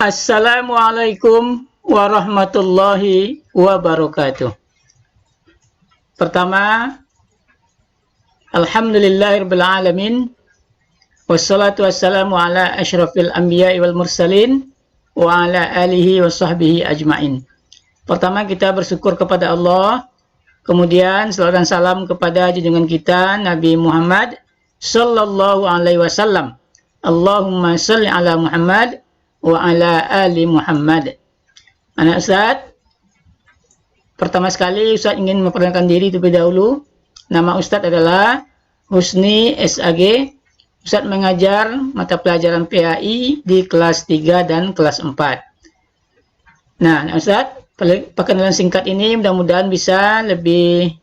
Assalamualaikum warahmatullahi wabarakatuh. Pertama, alhamdulillahirabbil alamin. Wassalatu wassalamu ala asyrafil anbiya'i wal mursalin wa ala alihi wa sahbihi ajmain. Pertama, kita bersyukur kepada Allah. Kemudian salawat dan salam kepada junjungan kita Nabi Muhammad sallallahu alaihi wasallam. Allahumma shalli ala Muhammad wa ala ali Muhammad. Anak Ustaz, pertama sekali Ustaz ingin memperkenalkan diri terlebih dahulu. Nama Ustaz adalah Husni SAG. Ustaz mengajar mata pelajaran PAI di kelas 3 dan kelas 4. Nah, Ustaz, perkenalan singkat ini mudah-mudahan bisa lebih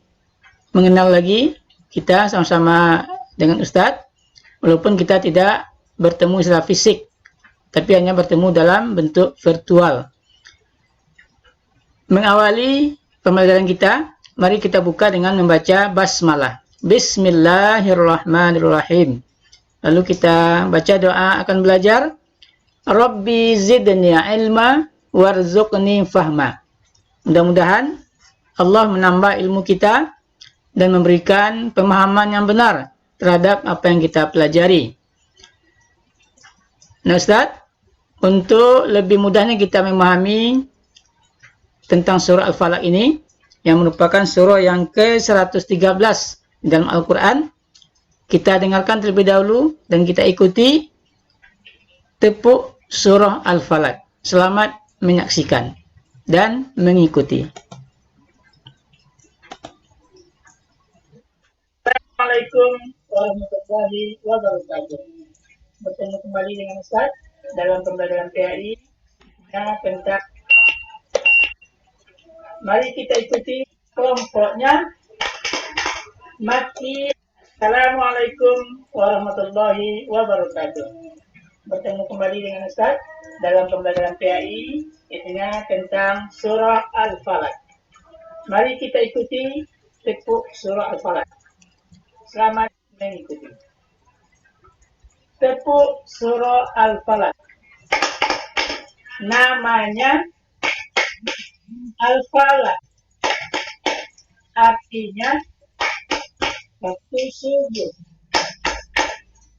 mengenal lagi kita sama-sama dengan Ustaz, walaupun kita tidak bertemu secara fisik, tapi hanya bertemu dalam bentuk virtual. Mengawali pembelajaran kita, mari kita buka dengan membaca basmalah. Bismillahirrahmanirrahim. Lalu kita baca doa akan belajar. Rabbi zidni ilma warzuqni fahma. Mudah-mudahan Allah menambah ilmu kita dan memberikan pemahaman yang benar terhadap apa yang kita pelajari. Nah Ustaz, untuk lebih mudahnya kita memahami tentang surah Al-Falaq ini, yang merupakan surah yang ke-113 dalam Al-Quran, kita dengarkan terlebih dahulu dan kita ikuti tepuk surah Al-Falaq. Selamat menyaksikan dan mengikuti. Assalamualaikum warahmatullahi wabarakatuh. Bertemu kembali dengan Ustaz dalam pembelajaran PAI tentang, mari kita ikuti kelompoknya. Maki. Assalamualaikum warahmatullahi wabarakatuh. Bertemu kembali dengan Ustaz dalam pembelajaran PAI tentang surah Al-Falaq. Mari kita ikuti tepuk surah Al-Falaq. Selamat mengikuti. Tepuk surah Al-Falaq. Namanya Al-Falaq. Artinya waktu subuh.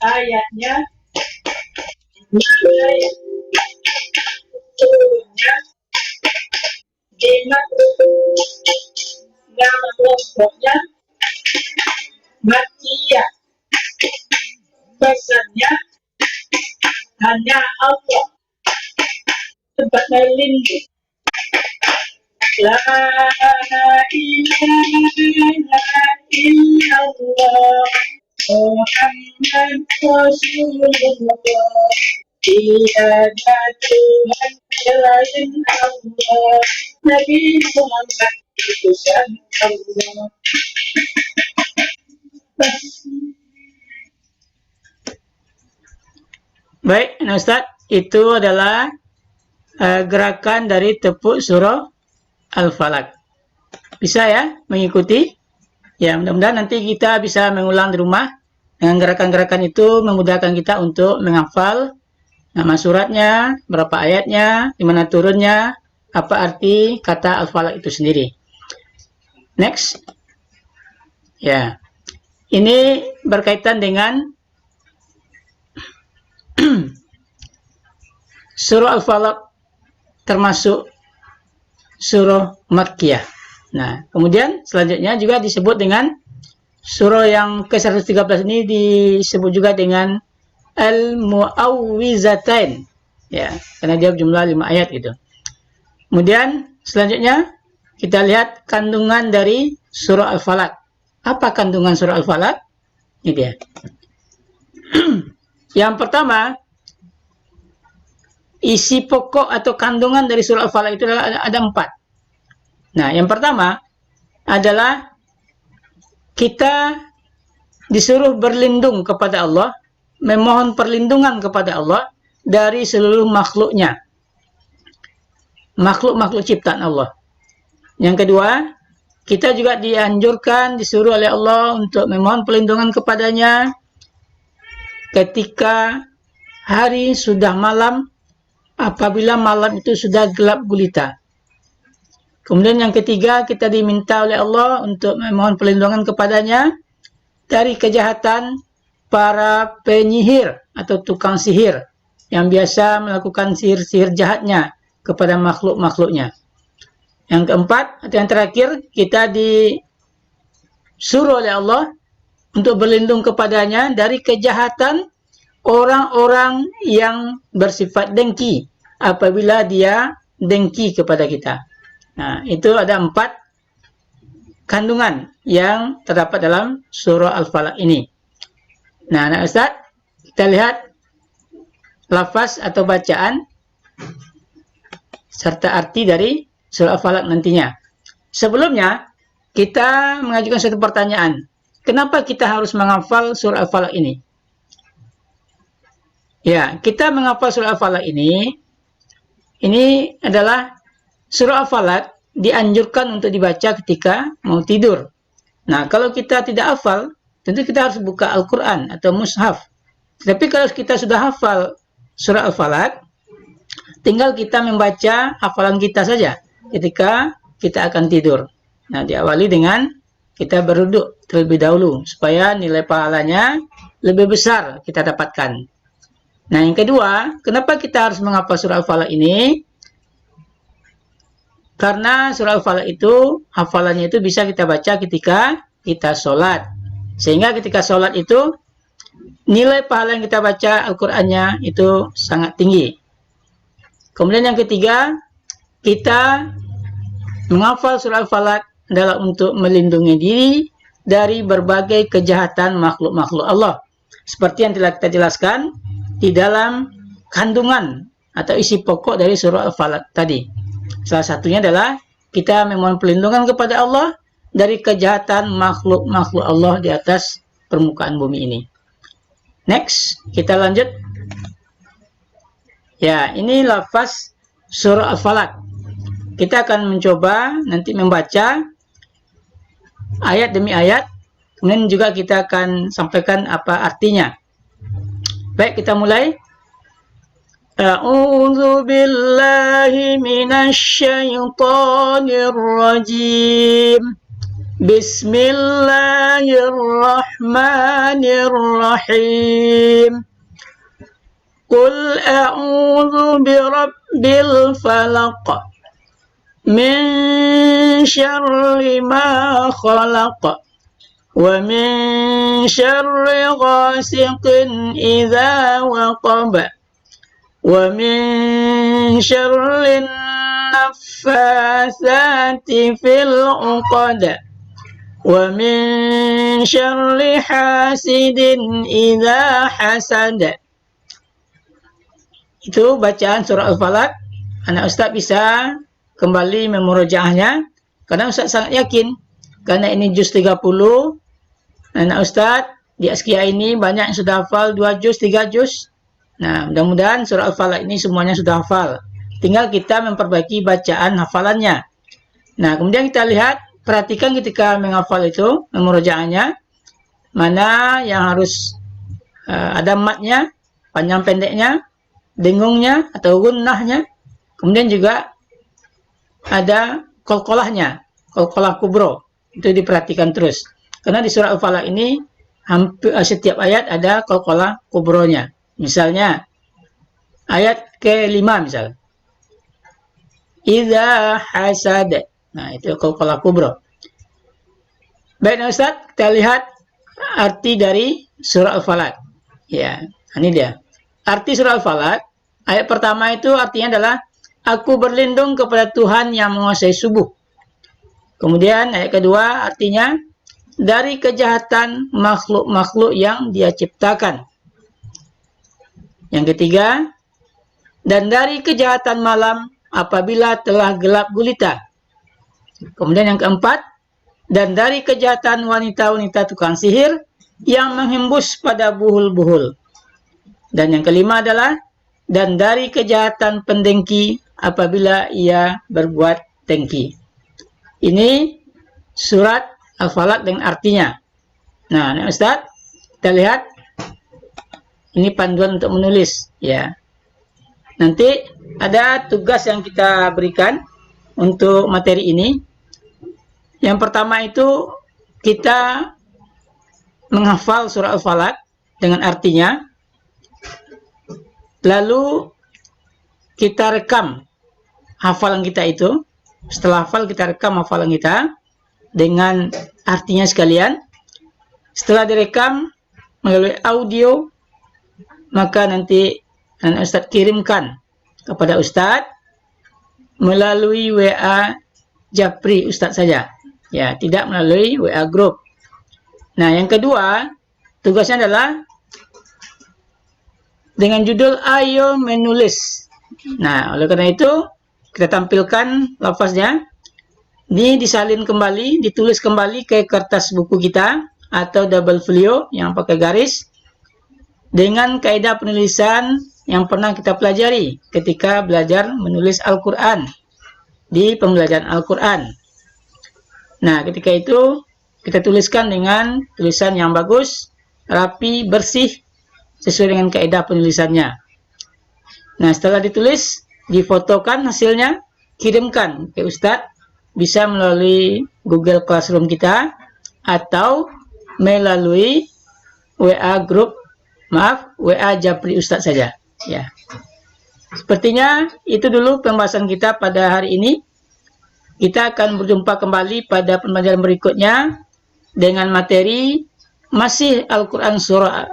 Ayatnya turunnya di Makkah. Nama kelompoknya Makkiyah. Pesannya hanya Allah tempat berlindung. La ilaha illallah Muhammad Rasulullah. Tiada Tuhan selain Allah. Nabi Muhammad utusan Allah. Baik, Ustaz, itu adalah gerakan dari tepuk surah Al-Falaq. Bisa ya mengikuti? Ya, mudah-mudahan nanti kita bisa mengulang di rumah. Dengan gerakan-gerakan itu memudahkan kita untuk menghafal nama suratnya, berapa ayatnya, di mana turunnya, apa arti kata Al-Falaq itu sendiri. Next. Ya. Ini berkaitan dengan surah Al-Falaq, termasuk surah Makkiyah. Nah, kemudian selanjutnya juga disebut dengan surah yang ke-113 ini disebut juga dengan Al-Mu'awwizatain. Ya, karena dia jumlah 5 ayat itu. Kemudian selanjutnya kita lihat kandungan dari surah Al-Falaq. Apa kandungan surah Al-Falaq? Ini dia. Yang pertama, isi pokok atau kandungan dari surah Al-Falaq itu ada 4. Nah, yang pertama adalah kita disuruh berlindung kepada Allah, memohon perlindungan kepada Allah dari seluruh makhluknya, makhluk-makhluk ciptaan Allah. Yang kedua, kita juga dianjurkan, disuruh oleh Allah untuk memohon perlindungan kepadanya ketika hari sudah malam apabila malam itu sudah gelap gulita. Kemudian yang ketiga, kita diminta oleh Allah untuk memohon perlindungan kepadanya dari kejahatan para penyihir atau tukang sihir yang biasa melakukan sihir-sihir jahatnya kepada makhluk-makhluknya. Yang keempat, atau yang terakhir, kita disuruh oleh Allah untuk berlindung kepadanya dari kejahatan orang-orang yang bersifat dengki apabila dia dengki kepada kita. Nah, itu ada 4 kandungan yang terdapat dalam surah Al-Falaq ini. Nah, Ustaz, kita lihat lafaz atau bacaan serta arti dari surah Al-Falaq nantinya. Sebelumnya, kita mengajukan satu pertanyaan. Kenapa kita harus menghafal surah Al-Falaq ini? Ya, kita menghafal surah Al-Falaq ini adalah surah Al-Falaq dianjurkan untuk dibaca ketika mau tidur. Nah, kalau kita tidak hafal, tentu kita harus buka Al-Quran atau mushaf. Tapi kalau kita sudah hafal surah Al-Falaq, tinggal kita membaca hafalan kita saja ketika kita akan tidur. Nah, diawali dengan kita berwudu terlebih dahulu, supaya nilai pahalanya lebih besar kita dapatkan. Nah, yang kedua, kenapa kita harus menghafal surah Al-Falaq ini? Karena surah Al-Falaq itu, hafalannya itu bisa kita baca ketika kita sholat. Sehingga ketika sholat itu, nilai pahala yang kita baca Al-Qur'annya itu sangat tinggi. Kemudian yang ketiga, kita menghafal surah Al-Falaq adalah untuk melindungi diri dari berbagai kejahatan makhluk-makhluk Allah. Seperti yang telah kita jelaskan di dalam kandungan atau isi pokok dari surah Al-Falaq tadi. Salah satunya adalah kita memohon perlindungan kepada Allah dari kejahatan makhluk-makhluk Allah di atas permukaan bumi ini. Next, kita lanjut. Ya, ini lafaz surah Al-Falaq. Kita akan mencoba nanti membaca ayat demi ayat. Kemudian juga kita akan sampaikan apa artinya. Baik, kita mulai. A'udzu billahi minasy syaithanir rajim. Bismillahirrahmanirrahim. Qul a'udzu birabbil falaq. Min syarri ma khalaq. Wa min syarri ghasiqin idza waqab. Wa min syarrin naffatsati fil 'uqad. Wa min syarri hasidin idza hasad. Itu bacaan surah Al-Falaq. Anak Ustaz bisa kembali memurojaahnya karena Ustaz sangat yakin karena ini juz 30. Anak Ustaz di Askia ini banyak yang sudah hafal 2 juz, 3 juz. Nah, mudah-mudahan surah Al-Falaq ini semuanya sudah hafal. Tinggal kita memperbaiki bacaan hafalannya. Nah, kemudian kita lihat, perhatikan ketika menghafal itu, memurojaahnya, mana yang harus ada matnya, panjang pendeknya, dengungnya atau gunnahnya. Kemudian juga ada qalqalahnya, qalqalah kubro. Itu diperhatikan terus. Karena di surah Al-Falaq ini hampir setiap ayat ada qalqalah kubronya. Misalnya ayat ke-5 misal. Idza hasad. Nah, itu qalqalah kubro. Baik, Ustaz, kita lihat arti dari surah Al-Falaq. Ya, ini dia. Arti surah Al-Falaq, ayat pertama itu artinya adalah aku berlindung kepada Tuhan yang menguasai subuh. Kemudian ayat kedua artinya dari kejahatan makhluk-makhluk yang Dia ciptakan. Yang ketiga, dan dari kejahatan malam apabila telah gelap gulita. Kemudian yang keempat, dan dari kejahatan wanita-wanita tukang sihir yang menghembus pada buhul-buhul. Dan yang kelima adalah, dan dari kejahatan pendengki apabila ia berbuat dengki. Ini surat Al-Falaq dengan artinya. Nah, Ustaz, kita lihat. Ini panduan untuk menulis, ya. Nanti ada tugas yang kita berikan untuk materi ini. Yang pertama itu kita menghafal surah Al-Falaq dengan artinya. Lalu kita rekam hafalan kita itu. Setelah hafal, kita rekam hafalan kita dengan artinya sekalian. Setelah direkam melalui audio, maka nanti Ustadz kirimkan kepada Ustadz melalui WA Japri Ustadz saja, ya, tidak melalui WA grup. Nah, yang kedua, tugasnya adalah dengan judul Ayo Menulis. Nah, oleh karena itu, kita tampilkan lafaznya, ini disalin kembali, ditulis kembali ke kertas buku kita, atau double folio yang pakai garis, dengan kaidah penulisan yang pernah kita pelajari ketika belajar menulis Al-Quran, di pembelajaran Al-Quran. Nah, ketika itu, kita tuliskan dengan tulisan yang bagus, rapi, bersih, sesuai dengan kaidah penulisannya. Nah, setelah ditulis, difotokan hasilnya, kirimkan ke Ustadz, bisa melalui Google Classroom kita, atau melalui WA grup, WA Japri Ustadz saja. Ya. Sepertinya itu dulu pembahasan kita pada hari ini. Kita akan berjumpa kembali pada pembelajaran berikutnya dengan materi masih Al-Quran surah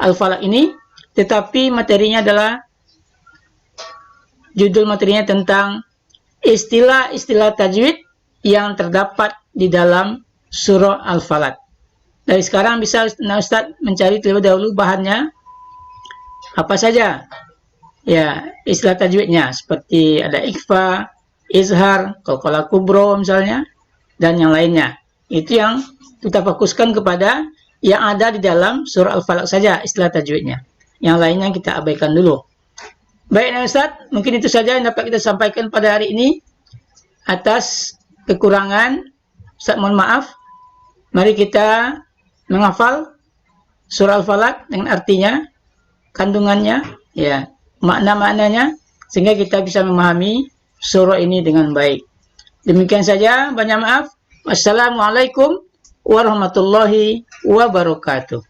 Al-Falaq ini, tetapi materinya adalah, judul materinya tentang istilah-istilah tajwid yang terdapat di dalam surah Al-Falaq. Dari sekarang bisa Ustaz mencari terlebih dahulu bahannya apa saja, ya, istilah tajwidnya, seperti ada ikhfa, izhar, qalqalah kubro misalnya, dan yang lainnya. Itu yang kita fokuskan kepada yang ada di dalam surah Al-Falaq saja, istilah tajwidnya. Yang lainnya kita abaikan dulu. Baik, Ustaz, mungkin itu saja yang dapat kita sampaikan pada hari ini. Atas kekurangan, Ustaz mohon maaf. Mari kita menghafal surah Al-Falaq dengan artinya, kandungannya, ya, makna-maknanya, sehingga kita bisa memahami surah ini dengan baik. Demikian saja, banyak maaf. Wassalamualaikum warahmatullahi wabarakatuh.